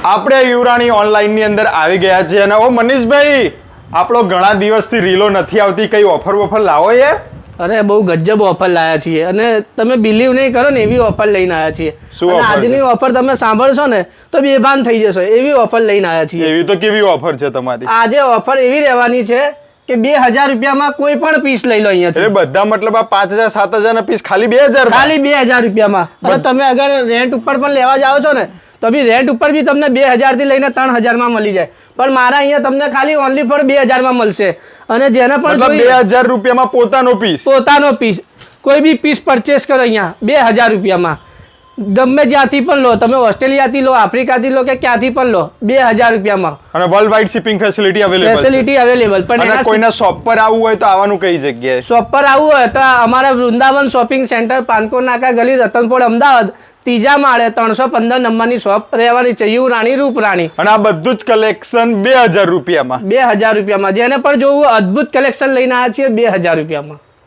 આપણે યુરાણી ઓનલાઈનની અંદર આવી ગયા છીએ અને ઓ મનીષભાઈ આપણો ઘણા દિવસથી રીલો નથી આવતી, કઈ ઓફર લાવો યાર. અરે બહુ ગજબ ઓફર લાયા છીએ અને તમે બિલીવ નહીં કરો ને એવી ઓફર લઈને આવ્યા છીએ. અને આજની ઓફર તમે સાંભળશો ને તો બેભાન થઈ જશો, એવી ઓફર લઈને આવ્યા છીએ. એવી તો કેવી ઓફર છે તમારી? આજે ઓફર એવી રહેવાની છે કે 2000 રૂપિયામાં કોઈ પણ પીસ લઈ લો અહીંયાથી. એટલે બધા મતલબ આ 5000 7000 ના પીસ ખાલી 2000 ખાલી 2000 રૂપિયામાં. અને તમે અગર રેન્ટ ઉપર પણ લેવા જાઓ છો ને તો બી રેન્ટ ઉપર બી તમને 2000 થી લઈને 3000 માં મળી જાય, પણ મારા અહીંયા તમને ખાલી ઓનલી ફોર 2000 માં મળશે. અને જેને પણ 2000 રૂપિયામાં પોતાનો પીસ કોઈ બી પીસ પરચેસ કરો અહીંયા 2000 રૂપિયામાં ગમે જ્યાંથી પણ લો, તમે ઓસ્ટ્રેલિયાથી લો, આફ્રિકાથી લો કે ક્યાંથી પણ લો, 2000 રૂપિયામાં. અને world wide shipping facility available. પણ કોઈના શોપ પર આવવું હોય તો આવવાનું કઈ જગ્યાએ? શોપ પર આવવું હોય તો અમારા વૃંદાવન શોપિંગ સેન્ટર, પાનકોર નાકા ગલી, રતનપોળ, અમદાવાદ, ત્રીજા માળે 315 નંબરની શોપ રહેવાની છે, યુરાણી રૂપરાણી. અને આ બધું જ કલેક્શન 2000 રૂપિયામાં. 2000 રૂપિયામાં. જેને પણ જોવું અદ્ભુત કલેક્શન લઈને આવ્યા છીએ 2000 રૂપિયામાં.